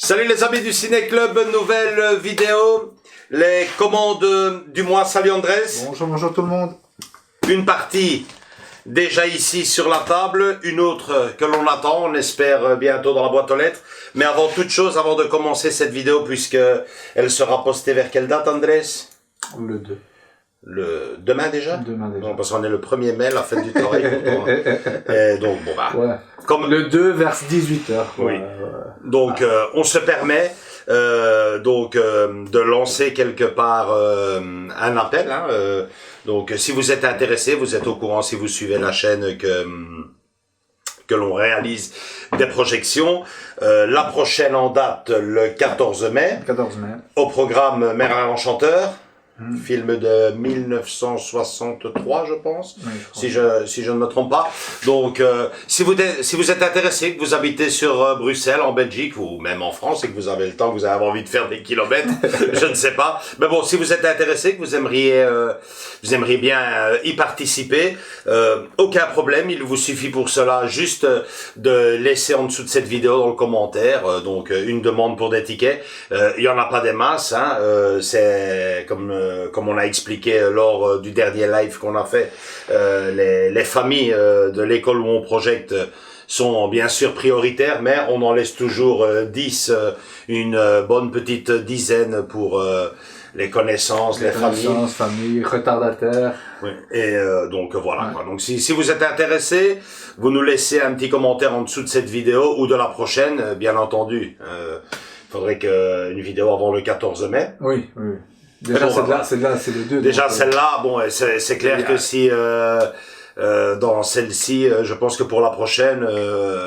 Salut les amis du Ciné Club, nouvelle vidéo, les commandes du mois. Salut Andrés. Bonjour tout le monde. Une partie déjà ici sur la table, une autre que l'on attend, on espère bientôt dans la boîte aux lettres. Mais avant toute chose, avant de commencer cette vidéo, puisque elle sera postée vers quelle date Andrés? Le 2. Demain déjà? Demain déjà. Non, parce qu'on est le 1er mai, la fête du travail. Et donc bon bah. Ouais. Comme le 2 vers 18h. Oui. Donc on se permet de lancer quelque part un appel. Hein, donc si vous êtes intéressé, vous êtes au courant si vous suivez la chaîne que l'on réalise des projections. La prochaine en date le 14 mai. 14 mai. Au programme Merlin l'Enchanteur. Film de 1963, je pense, Oui, si je ne me trompe pas. Donc, si vous êtes intéressé, que vous habitez sur Bruxelles, en Belgique, ou même en France, et que vous avez le temps, que vous avez envie de faire des kilomètres, je ne sais pas. Mais bon, si vous êtes intéressé, que vous aimeriez bien y participer, aucun problème. Il vous suffit pour cela juste de laisser en dessous de cette vidéo dans le commentaire, donc une demande pour des tickets. Il y en a pas des masses, hein. C'est comme on a expliqué lors du dernier live qu'on a fait, les familles de l'école où on projette sont bien sûr prioritaires, mais on en laisse toujours 10, une bonne petite dizaine pour les connaissances, les familles, retardataires. Oui. Et donc voilà. Ouais. Donc si vous êtes intéressé, vous nous laissez un petit commentaire en dessous de cette vidéo ou de la prochaine, bien entendu. Faudrait une vidéo avant le 14 mai. Oui. Déjà, bon, c'est le 2. Déjà, celle-là, bon, c'est clair que si, dans celle-ci, je pense que pour la prochaine,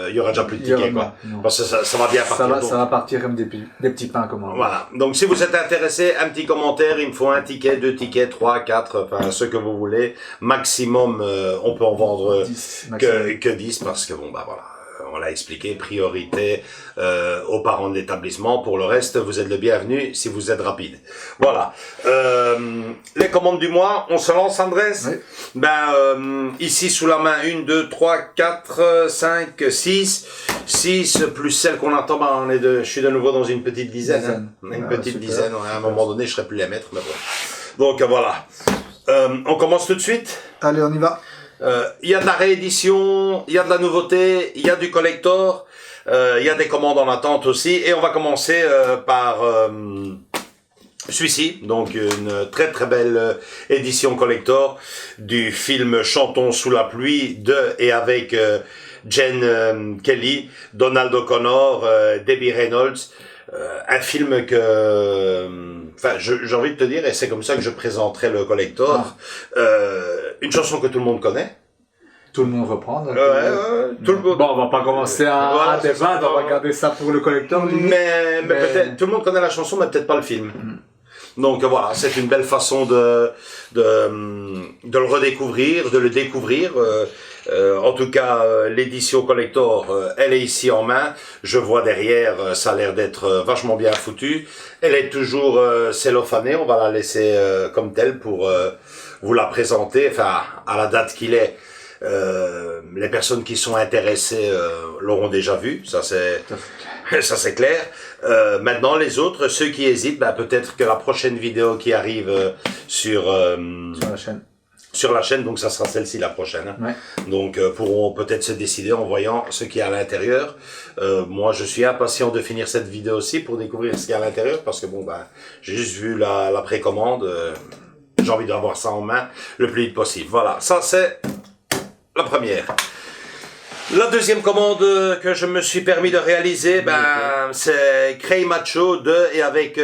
il y aura déjà plus de tickets, quoi. Parce que ça va bien partir. Ça va partir comme des petits pains, comme on dit. Voilà. Donc, si vous êtes intéressé, un petit commentaire, il me faut un ticket, 2 tickets, 3, 4, enfin, ce que vous voulez. Maximum, on peut en vendre 10, que 10 parce que bon, bah, voilà. On l'a expliqué, priorité aux parents de l'établissement. Pour le reste, vous êtes le bienvenu si vous êtes rapide. Voilà. Les commandes du mois, on se lance, Andrés? Oui. Ici, sous la main, 1, 2, 3, 4, 5, 6. 6 plus celle qu'on attend, je suis de nouveau dans une petite dizaine. Une petite dizaine. À un moment donné, je serai plus les mettre, mais bon. Donc, voilà. On commence tout de suite? Allez, on y va. Il y a de la réédition, il y a de la nouveauté, il y a du collector, il y a des commandes en attente aussi. Et on va commencer par celui-ci, donc une très très belle édition collector du film Chantons sous la pluie de et avec Jen Kelly, Donald O'Connor, Debbie Reynolds. Un film que, j'ai envie de te dire, et c'est comme ça que je présenterai le collector, une chanson que tout le monde connaît. Tout le monde reprend. Tout le monde. Bon, on va pas commencer à débattre, on va garder ça pour le collector. Mais peut-être, tout le monde connaît la chanson, mais peut-être pas le film. Donc voilà, c'est une belle façon de le redécouvrir, de le découvrir. En tout cas, l'édition collector, elle est ici en main. Je vois derrière, ça a l'air d'être vachement bien foutu. Elle est toujours cellophanée. On va la laisser comme telle pour vous la présenter. Enfin, à la date qu'il est. Les personnes qui sont intéressées l'auront déjà vu, ça c'est clair. Maintenant les autres, ceux qui hésitent, peut-être que la prochaine vidéo qui arrive sur la chaîne, donc ça sera celle-ci la prochaine. Hein. Ouais. Donc pourront peut-être se décider en voyant ce qu'il y a à l'intérieur. Moi je suis impatient de finir cette vidéo aussi pour découvrir ce qu'il y a à l'intérieur parce que j'ai juste vu la précommande. J'ai envie d'avoir ça en main le plus vite possible. Voilà, ça c'est la première. La deuxième commande que je me suis permis de réaliser, c'est Cray Macho de et avec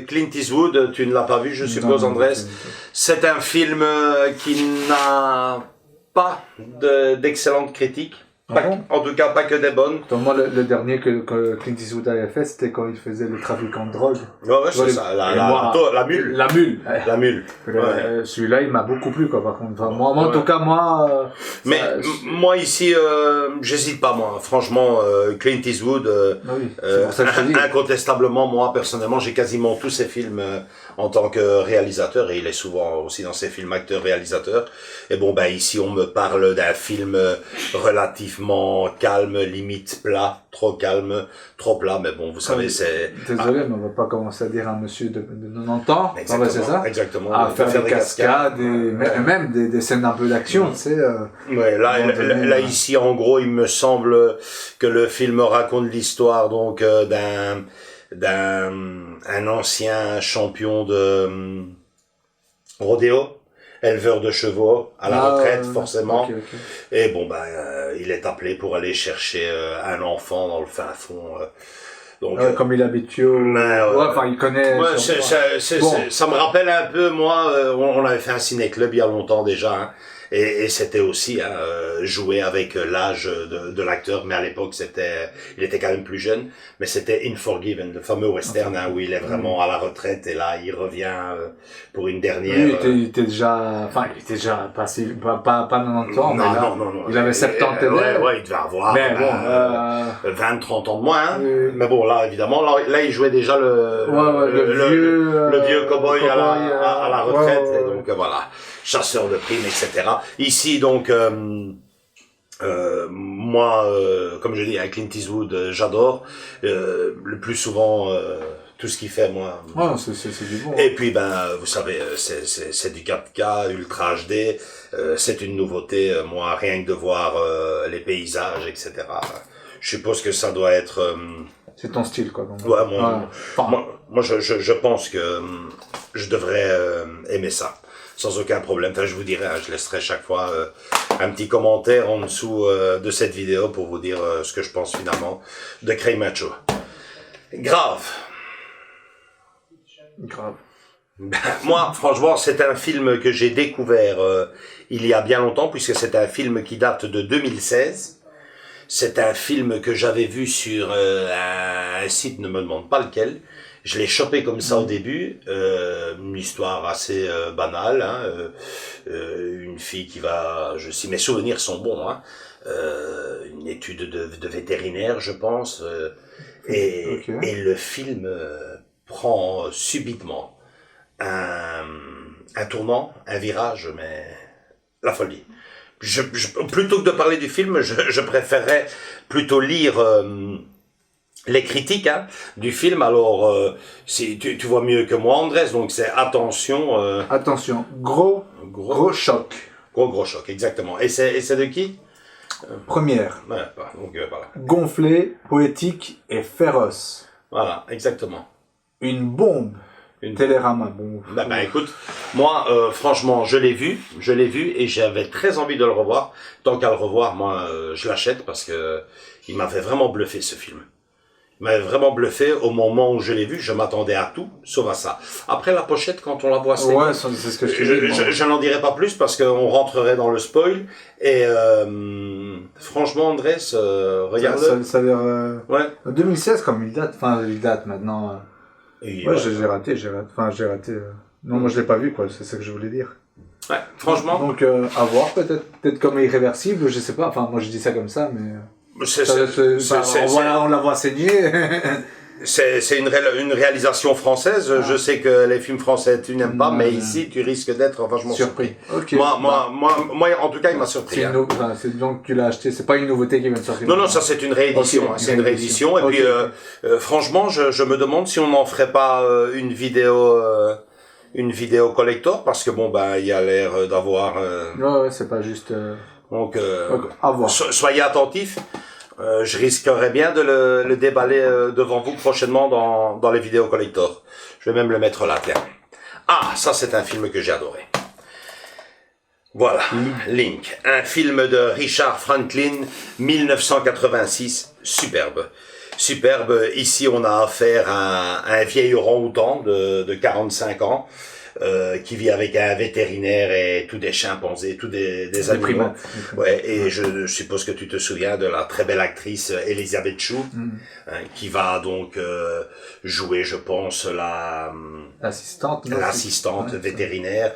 Clint Eastwood. Tu ne l'as pas vu, je suppose, Andrés. C'est un film qui n'a pas d'excellentes critiques. En tout cas, pas que des bonnes. Donc moi, le dernier que Clint Eastwood avait fait, c'était quand il faisait le trafiquant de drogue. Ouais, c'est ça, la mule. La mule. La mule. Celui-là, il m'a beaucoup plu, quoi, par contre. Enfin, moi, en tout cas, moi... Mais moi, ici, j'hésite pas, moi. Franchement, Clint Eastwood, oui, c'est pour ça que je te dis. Incontestablement, moi, personnellement, j'ai quasiment tous ses films en tant que réalisateur, et il est souvent aussi dans ses films acteur-réalisateur. Et bon, ici, on me parle d'un film relativement calme, limite plat, trop calme, trop plat, mais bon, vous savez, c'est... Désolé, mais on va pas commencer à dire à un monsieur de 90 ans, c'est ça, exactement, à faire des cascades, et même des scènes un peu d'action, tu sais. Ouais, là, ici, en gros, il me semble que le film raconte l'histoire, donc, d'un ancien champion de rodéo, éleveur de chevaux à la retraite, forcément. Okay. Et bon, il est appelé pour aller chercher un enfant dans le fin fond. Donc, comme il est habitué il connaît. Ouais, ça me rappelle un peu, moi, on avait fait un ciné-club il y a longtemps déjà, hein, et c'était aussi jouer avec l'âge de l'acteur, mais à l'époque il était quand même plus jeune, mais c'était Unforgiven, le fameux western où il est vraiment à la retraite et là il revient pour une dernière. Il était déjà pas 90 ans, non. Il avait 70 ans. Ouais, il devait avoir 20-30 ans de moins, hein. Mais bon, là évidemment, là il jouait déjà le vieux cowboy à la retraite, et donc voilà, chasseur de primes, etc. Ici donc moi, comme je dis, avec Clint Eastwood, j'adore. Le plus souvent, tout ce qu'il fait, moi. C'est du bon. Et puis, vous savez, c'est du 4K, Ultra HD. C'est une nouveauté, moi, rien que de voir les paysages, etc. Je suppose que ça doit être... c'est ton style, quoi. Donc. Ouais, moi, je pense que je devrais aimer ça. Sans aucun problème. Enfin, je vous dirai, je laisserai chaque fois un petit commentaire en dessous de cette vidéo pour vous dire ce que je pense finalement de Cray Macho. Grave. Moi, franchement, c'est un film que j'ai découvert il y a bien longtemps, puisque c'est un film qui date de 2016. C'est un film que j'avais vu sur un site, ne me demande pas lequel. Je l'ai chopé comme ça au début, une histoire assez banale, hein, une fille qui va, si mes souvenirs sont bons, hein, une étude de vétérinaire, je pense, et le film prend subitement un tournant, un virage, mais la folie. Plutôt que de parler du film, je préférerais plutôt lire les critiques du film. Alors, si tu vois mieux que moi, Andrés, donc c'est attention. Attention, gros choc. Gros choc, exactement. Et c'est de qui? Première. Ouais, donc, voilà. Gonflé, poétique et féroce. Voilà, exactement. Une bombe. Télérama, bon. Écoute, moi, franchement, je l'ai vu et j'avais très envie de le revoir. Tant qu'à le revoir, moi, je l'achète parce que il m'avait vraiment bluffé ce film. Il m'avait vraiment bluffé au moment où je l'ai vu. Je m'attendais à tout, sauf à ça. Après la pochette, quand on la voit, c'est ce que je n'en dirai pas plus parce qu'on rentrerait dans le spoil. Et franchement, Andrés, regarde-le. Ça a l'air. 2016, comme il date maintenant. J'ai raté. Non, moi je l'ai pas vu, quoi. C'est ça que je voulais dire. Ouais, franchement. Donc à voir, peut-être comme irréversible, je sais pas. Enfin, moi je dis ça comme ça, mais. On la voit saigner. C'est une réalisation française. Je sais que les films français tu n'aimes pas, mais ici tu risques d'être vachement surpris. Okay. Moi, en tout cas, il m'a surpris. Donc tu l'as acheté. C'est pas une nouveauté qui vient de sortir. Non, ça c'est une réédition. C'est une réédition. Et puis, franchement, je me demande si on n'en ferait pas une vidéo collector, parce que il y a l'air d'avoir. Ouais, c'est pas juste. Donc, à voir. Soyez attentifs. Je risquerais bien de le déballer devant vous prochainement dans les vidéos collector. Je vais même le mettre là, tiens. Ah, ça c'est un film que j'ai adoré. Voilà, Link, un film de Richard Franklin, 1986, superbe. Superbe, ici on a affaire à un vieil orang-outan de 45 ans, qui vit avec un vétérinaire et tous des chimpanzés, tous des animaux. Primates. Ouais, et je suppose que tu te souviens de la très belle actrice Elisabeth Shue, qui va donc jouer, je pense, l'assistante vétérinaire.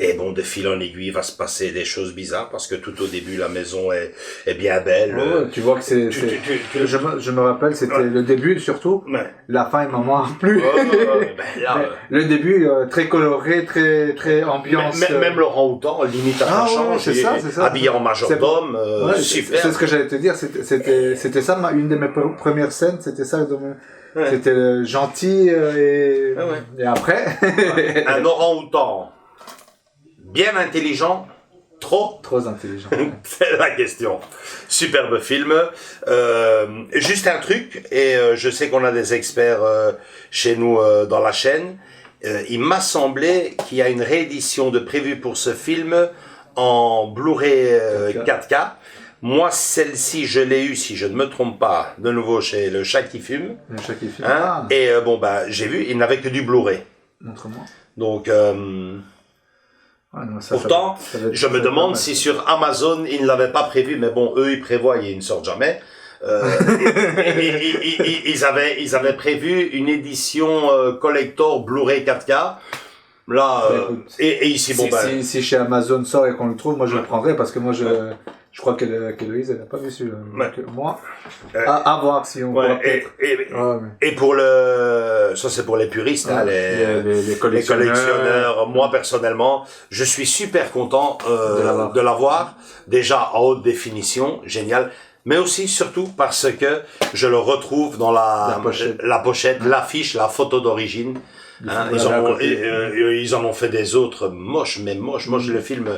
Et bon, de fil en aiguille, va se passer des choses bizarres parce que tout au début, la maison est bien belle. Tu vois que je me rappelle, c'était le début surtout. Ouais. La fin, il m'en manque plus. Le début, très coloré, très ambiance. Même Laurent Houtan, limite à c'est ça. Habillé en majordome, super. C'est ce que j'allais te dire. C'était ça, une de mes premières scènes. C'était ça. C'était gentil et après. Un orang-outan bien intelligent, trop intelligent. C'est la question. Superbe film. Juste un truc, et je sais qu'on a des experts chez nous dans la chaîne. Il m'a semblé qu'il y a une réédition de prévue pour ce film en Blu-ray 4K. Moi, celle-ci, je l'ai eue, si je ne me trompe pas, de nouveau chez Le Chat qui fume. Le Chat qui fume. Et j'ai vu, il n'avait que du Blu-ray. Montre-moi. Donc, pourtant, je me demande si sur Amazon, ils ne l'avaient pas prévu, mais bon, eux, ils prévoient, ils ne sortent jamais. Ils avaient prévu une édition collector Blu-ray 4K. Là, et ici, si chez Amazon sort et qu'on le trouve, moi je le prendrai parce que moi je crois qu'Héloïse, elle n'a pas vu celui-là. Moi, à voir si on voit et pour ça c'est pour les puristes, les collectionneurs. Moi personnellement, je suis super content de l'avoir. Déjà en haute définition, génial. Mais aussi, surtout, parce que je le retrouve dans la pochette, l'affiche, la photo d'origine. Ils en ont fait des autres moches. Le film,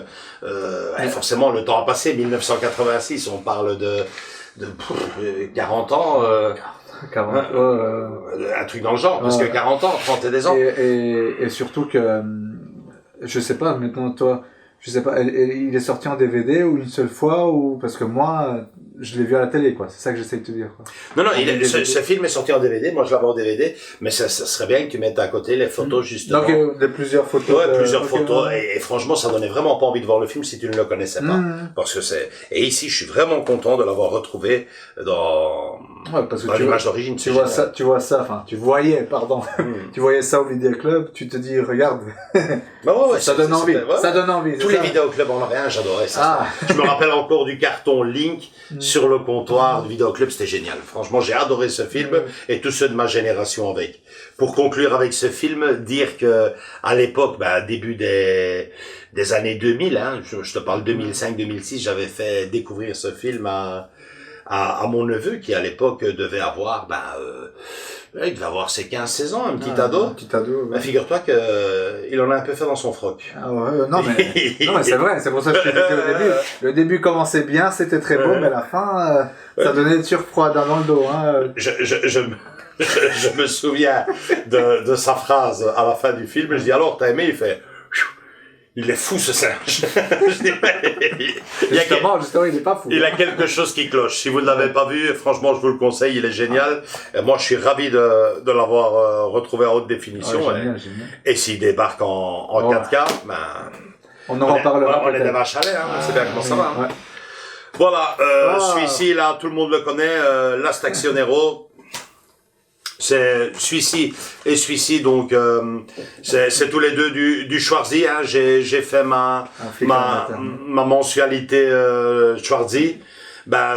forcément, le temps a passé. 1986, on parle de 40 ans. 40 un truc dans le genre, parce que 40 ans, 30 et des ans. Et surtout que, je sais pas, maintenant, toi, je sais pas, il est sorti en DVD ou une seule fois, ou parce que moi, je l'ai vu à la télé, quoi. C'est ça que j'essaie de te dire, quoi. Non, ce film est sorti en DVD. Moi, je l'avais en DVD. Mais ça serait bien que tu mettes à côté les photos, justement. Donc, plusieurs photos. Ouais, plusieurs photos. Et franchement, ça donnait vraiment pas envie de voir le film si tu ne le connaissais pas. Parce que et ici, je suis vraiment content de l'avoir retrouvé dans l'image d'origine. Tu vois ça, tu voyais ça au vidéoclub, tu te dis, regarde. Ça donne envie. Ça donne envie. Tous les vidéoclubs en Lorraine, j'adorais ça. Je me rappelle encore du carton Link sur le comptoir du vidéoclub, c'était génial. Franchement, j'ai adoré ce film et tous ceux de ma génération avec. Pour conclure avec ce film, dire que à l'époque, début des années 2000, je te parle 2005-2006, j'avais fait découvrir ce film à mon neveu qui à l'époque devait avoir il devait avoir ses 15-16 ans, un petit ado. Figure-toi que il en a un peu fait dans son froc. Non mais c'est vrai, c'est pour ça que je te dis que le début commençait bien, c'était très beau, mais la fin ça donnait une surfroide dans le dos. Je me souviens de sa phrase à la fin du film, je dis alors t'as aimé, il fait il est fou ce singe. Justement, il est pas fou. Il a quelque chose qui cloche. Si vous ne l'avez pas vu, franchement, je vous le conseille, il est génial. Et moi, je suis ravi de l'avoir retrouvé en haute définition. Génial. Et s'il débarque en 4K, on en reparlera. On est des vaches à lait, on sait bien comment ça va. Voilà, celui-ci, là, tout le monde le connaît, Last Accionero. C'est celui-ci et celui-ci, donc c'est tous les deux du Schwarzy. J'ai fait ma mensualité Schwarzy.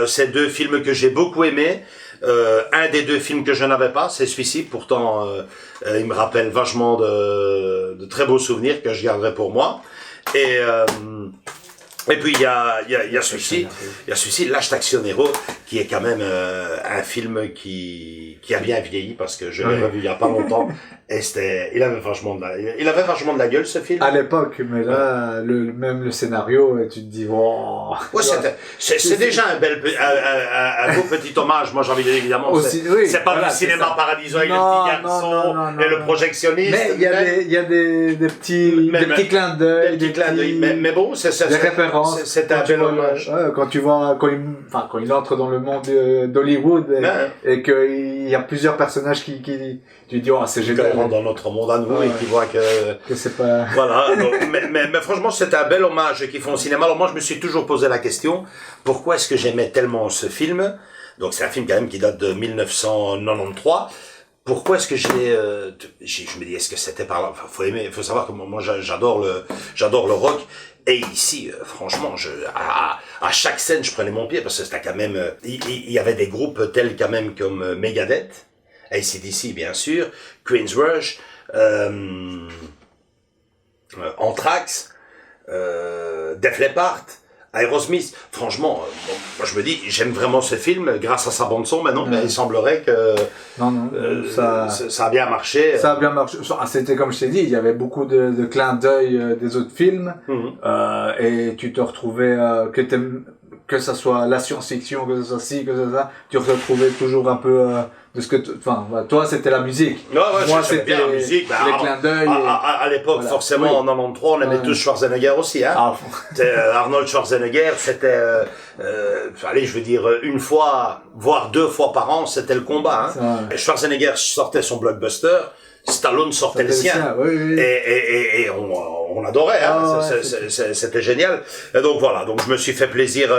C'est deux films que j'ai beaucoup aimés. Un des deux films que je n'avais pas, c'est celui-ci. Pourtant, il me rappelle vachement de très beaux souvenirs que je garderai pour moi. Et Et puis il y a celui-ci, Lâche Taxionero, qui est quand même un film qui a bien vieilli parce que je l'ai revu il y a pas longtemps et il avait vachement de la gueule ce film. À l'époque, mais là même le scénario, tu te dis wow. Ouais, c'est déjà un beau petit hommage. Moi j'ai envie de dire évidemment c'est pas du cinéma paradiso avec le petit garçon et le projectionniste. Mais il y a des petits clins d'œil, mais bon, c'est des références. C'est un bel hommage. Quand tu vois quand il entre dans le monde d'Hollywood et qu'il y a plusieurs personnages qui tu dis oh c'est génial. Dans notre monde à nous et qui voit que c'est pas voilà donc, mais franchement c'est un bel hommage qu'ils font au cinéma. Alors moi je me suis toujours posé la question pourquoi est-ce que j'aimais tellement ce film. Donc c'est un film quand même qui date de 1993. Pourquoi est-ce que je me dis est-ce que c'était par là, enfin, faut savoir que moi j'adore le rock. Et ici, franchement, à chaque scène, je prenais mon pied parce que c'était quand même, il y avait des groupes tels quand même comme Megadeth, AC/DC bien sûr, Queen's Rush, Anthrax, Def Leppard, Aerosmith. Franchement, moi je me dis, j'aime vraiment ce film grâce à sa bande son. Maintenant, il semblerait que ça a bien marché. Ça a bien marché. C'était comme je t'ai dit, il y avait beaucoup de clins d'œil des autres films, et tu te retrouvais que ça soit la science-fiction, que ce soit ci, que ce soit ça, tu te retrouvais toujours un peu de ce que toi c'était la musique. Moi c'était bien la musique. Les clins d'œil. À l'époque, forcément, en 93, on aimait tous Schwarzenegger aussi, hein. Arnold Schwarzenegger, c'était, allez, je veux dire, une fois, voire 2 fois par an, c'était le combat, hein. Schwarzenegger sortait son blockbuster, Stallone sortait le sien. Et on adorait, hein. C'était génial. Et donc voilà, donc je me suis fait plaisir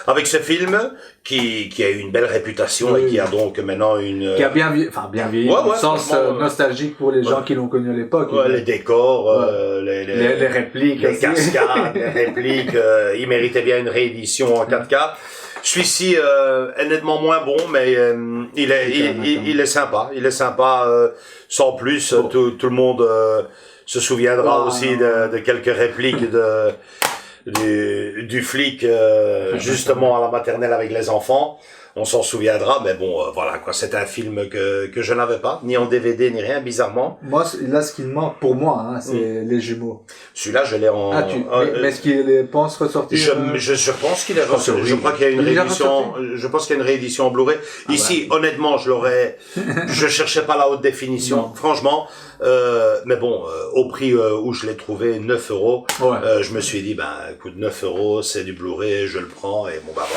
avec ce film qui a eu une belle réputation et qui a donc maintenant une qui a bien vieilli au sens nostalgique pour les gens qui l'ont connu à l'époque. Les décors, les répliques, les cascades, les répliques, il méritait bien une réédition en 4K. Celui-ci est nettement moins bon, mais il est sympa. Il est sympa. Sans plus, tout le monde se souviendra aussi de quelques répliques du flic justement à la maternelle avec les enfants. On s'en souviendra, mais bon, voilà quoi. C'est un film que je n'avais pas, ni en DVD ni rien, bizarrement. Moi, là, ce qui me manque pour moi, c'est les jumeaux. Celui-là, je l'ai en. Mais est-ce qu'il pense ressortir? Je pense qu'il est ressorti. Je crois qu'il y a une réédition. Je pense qu'il y a une réédition en Blu-ray. Ici, honnêtement, je cherchais pas la haute définition, franchement. Mais bon, au prix où je l'ai trouvé, 9 €. Je me suis dit, écoute, 9 €, c'est du Blu-ray, je le prends et bon voilà.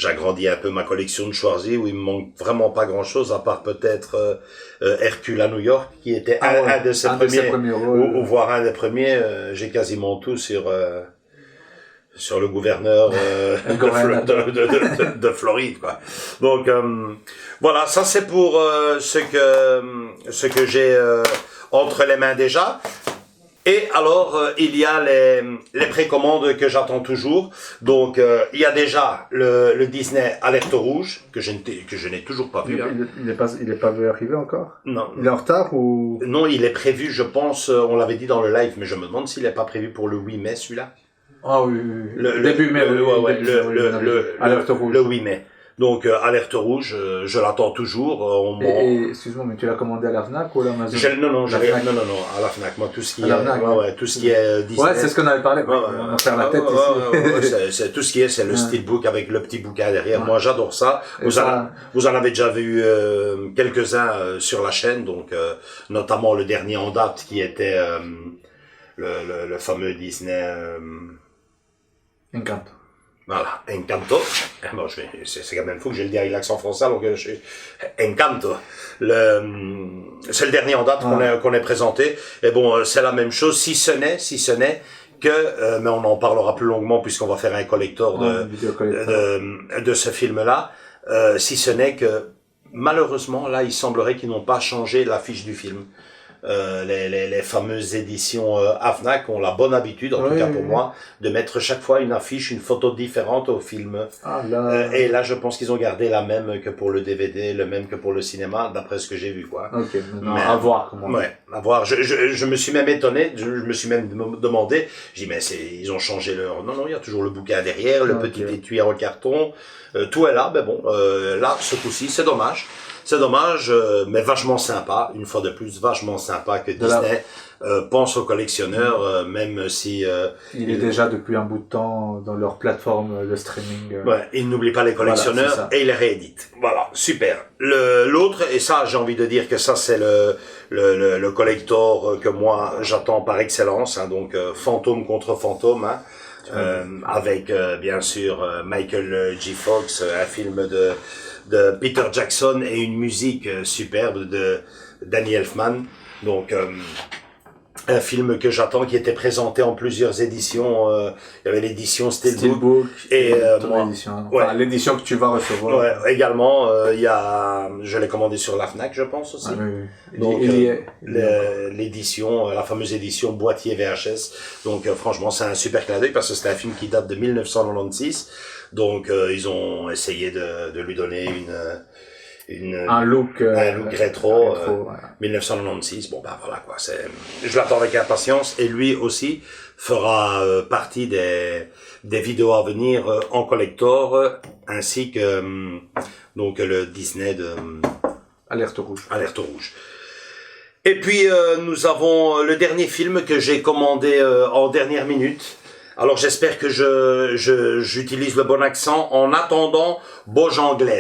J'agrandis un peu ma collection de Schwarzy où il me manque vraiment pas grand chose à part peut-être Hercule à New York qui était un de ses premiers ou voire un des premiers. J'ai quasiment tout sur le gouverneur de Floride quoi. Donc voilà, ça c'est pour ce que j'ai entre les mains déjà. Et alors, il y a les précommandes que j'attends toujours. Donc, il y a déjà le Disney Alerte Rouge, que je n'ai toujours pas vu. Il est pas vu arriver encore? Non. Il est en retard ou? Non, il est prévu, je pense, on l'avait dit dans le live, mais je me demande s'il n'est pas prévu pour le 8 mai, celui-là. Ah oui. Début mai, Alerte Rouge. Le 8 mai. Donc, Alerte Rouge, je l'attends toujours. Excuse-moi, mais tu l'as commandé à la Fnac ou à l'Amazon? Non, à la Fnac. Moi, tout ce qui est, tout ce qui est Disney. Ouais, c'est ce qu'on avait parlé. On va faire la tête ici. C'est tout ce qui est, c'est le steelbook avec le petit bouquin derrière. Moi, j'adore ça. Vous en avez déjà vu quelques-uns sur la chaîne, donc notamment le dernier en date qui était le fameux Disney. Encanto. Voilà, Encanto. Bon, c'est quand même fou que je le dis avec l'accent français, donc Encanto. C'est le dernier en date qu'on ait présenté. Et bon, c'est la même chose, si ce n'est que, mais on en parlera plus longuement puisqu'on va faire un collector de ce film-là. Si ce n'est que, malheureusement, là, il semblerait qu'ils n'ont pas changé l'affiche du film. les fameuses éditions AFNAC ont la bonne habitude, en tout cas pour moi, de mettre chaque fois une affiche, une photo différente au film. Et là, je pense qu'ils ont gardé la même que pour le DVD, le même que pour le cinéma, d'après ce que j'ai vu, quoi. Ok, maintenant, à voir comment. Ouais, à voir. Je me suis même étonné, je me suis même demandé, j'ai dit, mais ils ont changé leur... Non, il y a toujours le bouquin derrière, le petit étui en carton, tout est là, mais bon, là, ce coup-ci, c'est dommage. C'est dommage, mais vachement sympa, une fois de plus, vachement sympa que Disney pense aux collectionneurs, même si... il est déjà depuis un bout de temps dans leur plateforme de streaming. Ouais, ils n'oublient pas les collectionneurs et ils les rééditent. Voilà, super. L'autre, et ça, j'ai envie de dire que ça, c'est le collector que moi, j'attends par excellence, hein, donc Fantôme contre Fantôme, hein, avec, bien sûr, Michael J. Fox, un film de Peter Jackson et une musique superbe de Danny Elfman. Donc un film que j'attends, qui était présenté en plusieurs éditions. Il y avait l'édition Steelbook et édition, enfin, l'édition que tu vas recevoir. Ouais, également, il y a, je l'ai commandé sur la Fnac, je pense aussi. Donc l'édition, la fameuse édition boîtier VHS. Donc franchement, c'est un super clin d'œil parce que c'est un film qui date de 1996. Donc ils ont essayé de lui donner un look rétro, 1996. Bon ben voilà quoi, je l'attends avec impatience, et lui aussi fera partie des vidéos à venir en collector, ainsi que donc le Disney de Alerte Rouge. Et puis nous avons le dernier film que j'ai commandé en dernière minute. Alors j'espère que j'utilise le bon accent. En attendant, Bojangles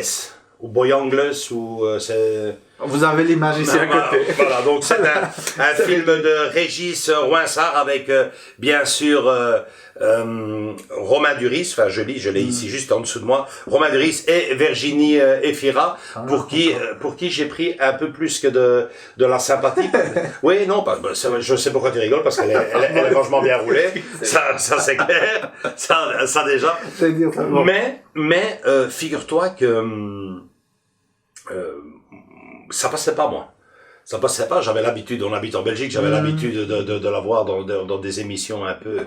ou Boyangles, ou c'est... Vous avez l'image ici à côté. Voilà, donc c'est un film de Régis Rouinsard avec bien sûr Romain Duris, enfin je l'ai ici juste en dessous de moi, Romain Duris et Virginie Efira, pour qui j'ai pris un peu plus que de la sympathie. Oui, non, je sais pourquoi tu rigoles, parce qu'elle est franchement bien roulée, ça c'est clair, ça déjà. Mais figure-toi que ça passait pas, moi. Ça passait pas, j'avais l'habitude, on habite en Belgique, j'avais l'habitude de la voir dans des émissions un peu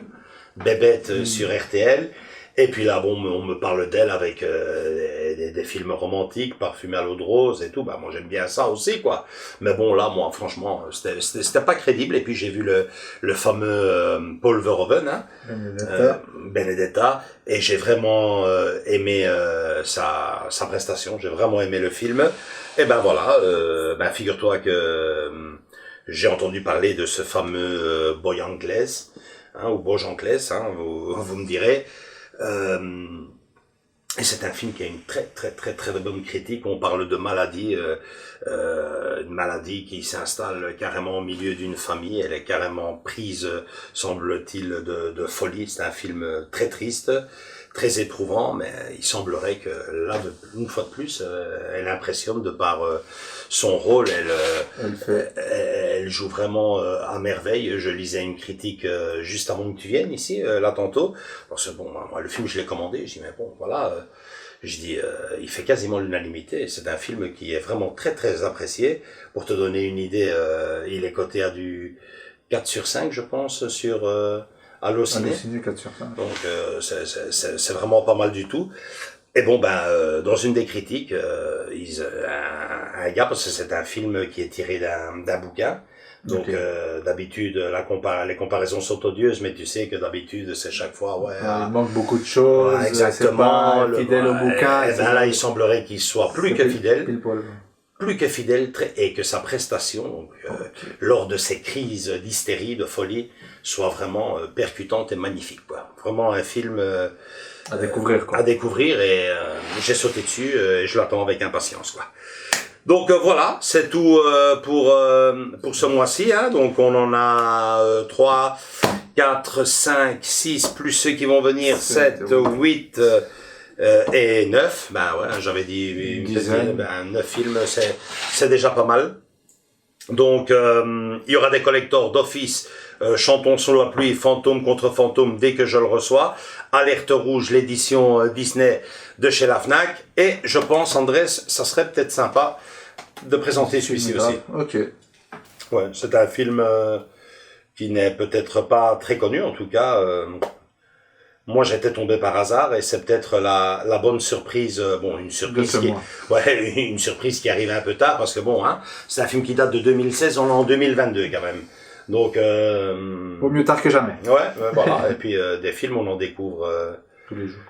bébêtes sur RTL. Et puis là, bon, on me parle d'elle avec des films romantiques, parfumés à l'eau de rose et tout. Bah, moi, j'aime bien ça aussi, quoi. Mais bon, là, moi, franchement, c'était pas crédible. Et puis, j'ai vu le fameux Paul Verhoeven, hein, Benedetta, et j'ai vraiment aimé sa prestation. J'ai vraiment aimé le film. Et ben voilà, figure-toi que j'ai entendu parler de ce fameux Boyangles, hein, ou Bojangles, hein, vous me direz. Et c'est un film qui a une très très très très bonne critique. On parle de maladie, une maladie qui s'installe carrément au milieu d'une famille. Elle est carrément prise, semble-t-il, de folie. C'est un film très triste, très éprouvant, mais il semblerait que là, une fois de plus, elle impressionne de par son rôle. Elle joue vraiment à merveille. Je lisais une critique juste avant que tu viennes ici, là tantôt. Parce que bon, moi, le film, je l'ai commandé. Je dis, mais bon, voilà. Je dis, il fait quasiment l'unanimité. C'est un film qui est vraiment très très apprécié. Pour te donner une idée, il est coté à du 4 sur 5, je pense, sur Allociné. 4 sur 5. Donc c'est vraiment pas mal du tout. Et bon, dans une des critiques, un gars, parce que c'est un film qui est tiré d'un bouquin. Donc d'habitude les comparaisons sont odieuses, mais tu sais que d'habitude c'est chaque fois il manque beaucoup de choses, exactement, c'est pas fidèle au bouquin. Et là il semblerait qu'il soit plus que fidèle, et que sa prestation, donc, lors de ces crises d'hystérie, de folie, soit vraiment percutante et magnifique, quoi. Vraiment un film à découvrir, quoi. À découvrir, et j'ai sauté dessus et je l'attends avec impatience, quoi. Donc voilà, c'est tout pour ce mois-ci, hein. Donc on en a 3, 4, 5, 6, plus ceux qui vont venir, 7, 8 et 9. Ben ouais, j'avais dit une dizaine. 9 films, c'est déjà pas mal. Donc il y aura des collectors d'office. Chantons sous la pluie, Fantôme contre Fantôme, dès que je le reçois. Alerte Rouge, l'édition Disney de chez la Fnac. Et je pense, Andrés, ça serait peut-être sympa de présenter celui-ci aussi. Ok. Ouais, c'est un film qui n'est peut-être pas très connu, en tout cas. Moi, j'étais tombé par hasard et c'est peut-être la bonne surprise. Bon, une surprise une surprise qui arrive un peu tard parce que bon, hein, c'est un film qui date de 2016, on est en 2022 quand même. Donc, vaut mieux tard que jamais. Ouais, voilà. Et puis des films, on en découvre tous les jours.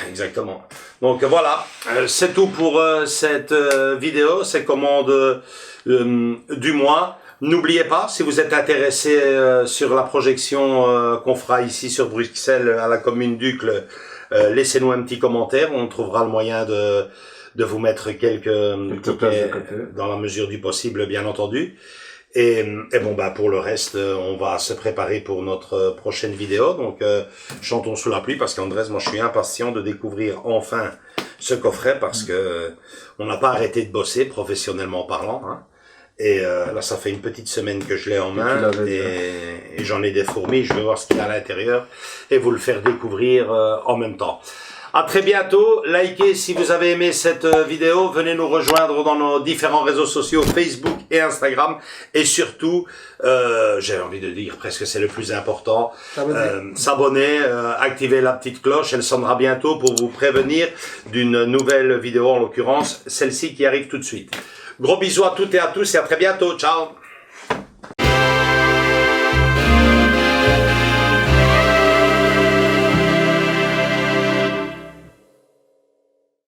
Exactement. Donc voilà, c'est tout pour cette vidéo, ces commandes du mois. N'oubliez pas, si vous êtes intéressé sur la projection qu'on fera ici sur Bruxelles à la commune d'Uccle, laissez-nous un petit commentaire, on trouvera le moyen de vous mettre quelques tickets dans la mesure du possible, bien entendu. Et bon, bah, pour le reste, on va se préparer pour notre prochaine vidéo. Donc, chantons sous la pluie parce qu'Andrés, moi, je suis impatient de découvrir enfin ce coffret parce que on n'a pas arrêté de bosser professionnellement parlant, hein. Et là, ça fait une petite semaine que je l'ai en main et j'en ai des fourmis. Je vais voir ce qu'il y a à l'intérieur et vous le faire découvrir en même temps. À très bientôt. Likez si vous avez aimé cette vidéo. Venez nous rejoindre dans nos différents réseaux sociaux, Facebook et Instagram. Et surtout, j'ai envie de dire presque c'est le plus important, s'abonner, activer la petite cloche. Elle sonnera bientôt pour vous prévenir d'une nouvelle vidéo, en l'occurrence celle-ci qui arrive tout de suite. Gros bisous à toutes et à tous et à très bientôt. Ciao.